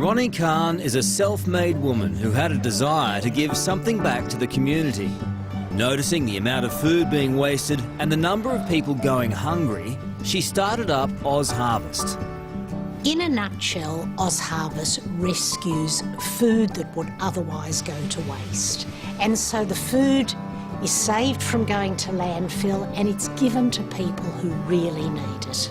Ronni Kahn is a self-made woman who had a desire to give something back to the community. Noticing the amount of food being wasted and the number of people going hungry, she started up OzHarvest. In a nutshell, OzHarvest rescues food that would otherwise go to waste. And so the food is saved from going to landfill and it's given to people who really need it.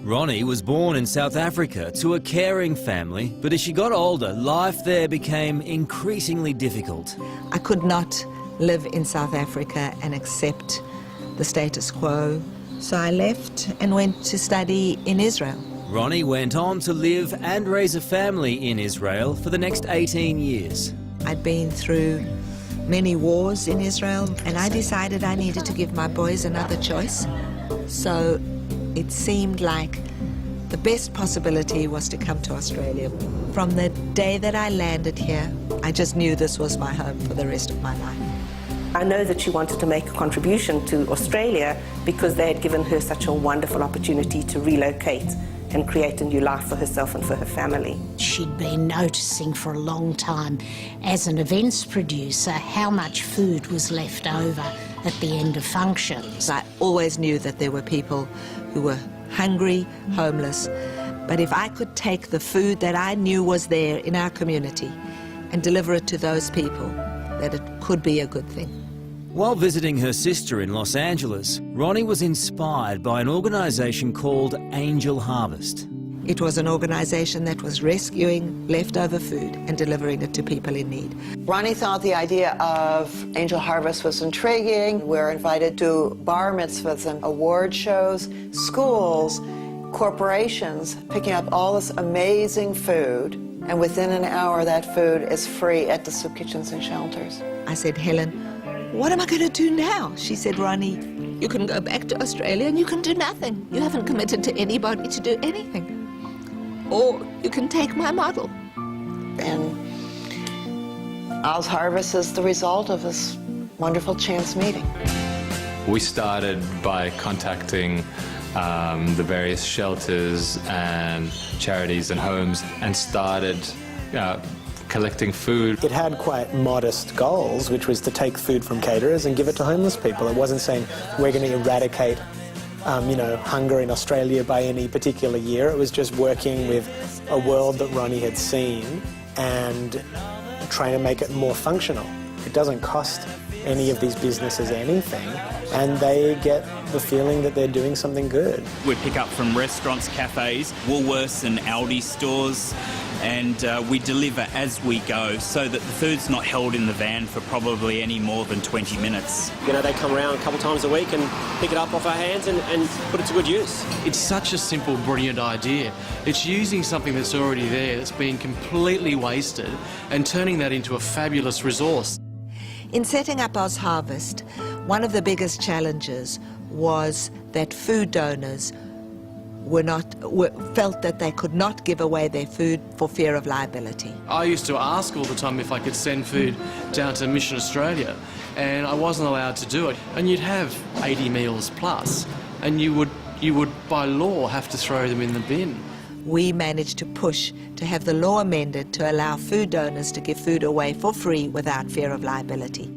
Ronni was born in South Africa to a caring family, but as she got older, life there became increasingly difficult. I could not live in South Africa and accept the status quo, so I left and went to study in Israel. Ronni went on to live and raise a family in Israel for the next 18 years. I'd been through many wars in Israel and I decided I needed to give my boys another choice. So it seemed like the best possibility was to come to Australia. From the day that I landed here, I just knew this was my home for the rest of my life. I know that she wanted to make a contribution to Australia because they had given her such a wonderful opportunity to relocate and create a new life for herself and for her family. She'd been noticing for a long time as an events producer how much food was left over at the end of functions. I always knew that there were people who were hungry, homeless, but if I could take the food that I knew was there in our community and deliver it to those people, that it could be a good thing. While visiting her sister in Los Angeles, Ronni was inspired by an organisation called Angel Harvest. It was an organisation that was rescuing leftover food and delivering it to people in need. Ronni thought the idea of Angel Harvest was intriguing. We're invited to bar mitzvahs and award shows, schools, corporations, picking up all this amazing food, and within an hour that food is free at the soup kitchens and shelters. I said, Helen, what am I going to do now? She said, Ronni, you can go back to Australia and you can do nothing. You haven't committed to anybody to do anything. Or you can take my model. And OzHarvest is the result of this wonderful chance meeting. We started by contacting the various shelters and charities and homes and started collecting food. It had quite modest goals, which was to take food from caterers and give it to homeless people. It wasn't saying we're going to eradicate hunger in Australia by any particular year. It was just working with a world that Ronni had seen and trying to make it more functional. It doesn't cost any of these businesses anything, and they get the feeling that they're doing something good. We pick up from restaurants, cafes, Woolworths and Aldi stores, and we deliver as we go so that the food's not held in the van for probably any more than 20 minutes. You know, they come around a couple times a week and pick it up off our hands and put it to good use. It's such a simple, brilliant idea. It's using something that's already there, that's been completely wasted, and turning that into a fabulous resource. In setting up OzHarvest, one of the biggest challenges was that food donors felt that they could not give away their food for fear of liability. I used to ask all the time if I could send food down to Mission Australia, and I wasn't allowed to do it. And you'd have 80 meals plus, and you would by law have to throw them in the bin. We managed to push to have the law amended to allow food donors to give food away for free without fear of liability.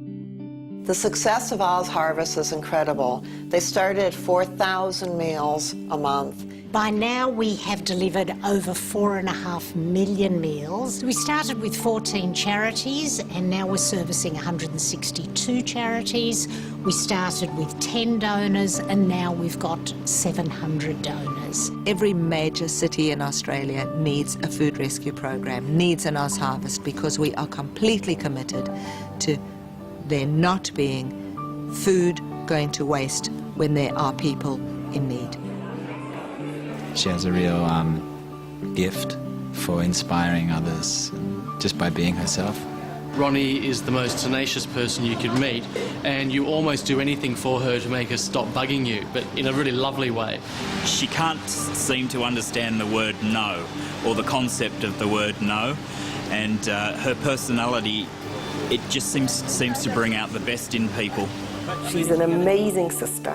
The success of OzHarvest is incredible. They started at 4,000 meals a month. By now we have delivered over 4.5 million meals. We started with 14 charities and now we're servicing 162 charities. We started with 10 donors and now we've got 700 donors. Every major city in Australia needs a food rescue program, needs an OzHarvest, because we are completely committed to there not being food going to waste when there are people in need. She has a real gift for inspiring others just by being herself. Ronni is the most tenacious person you could meet, and you almost do anything for her to make her stop bugging you, but in a really lovely way. She can't seem to understand the word no, or the concept of the word no, and her personality, it just seems to bring out the best in people. She's an amazing sister,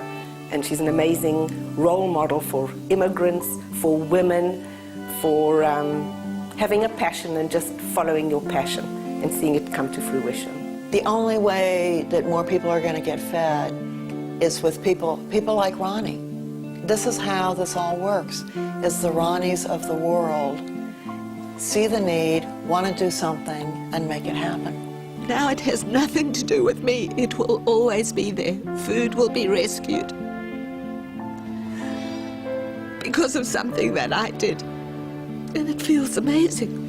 and she's an amazing role model for immigrants, for women, for having a passion and just following your passion and seeing it come to fruition. The only way that more people are going to get fed is with people like Ronni. This is how this all works, is the Ronnies of the world see the need, want to do something, and make it happen. Now it has nothing to do with me. It will always be there. Food will be rescued because of something that I did. And it feels amazing.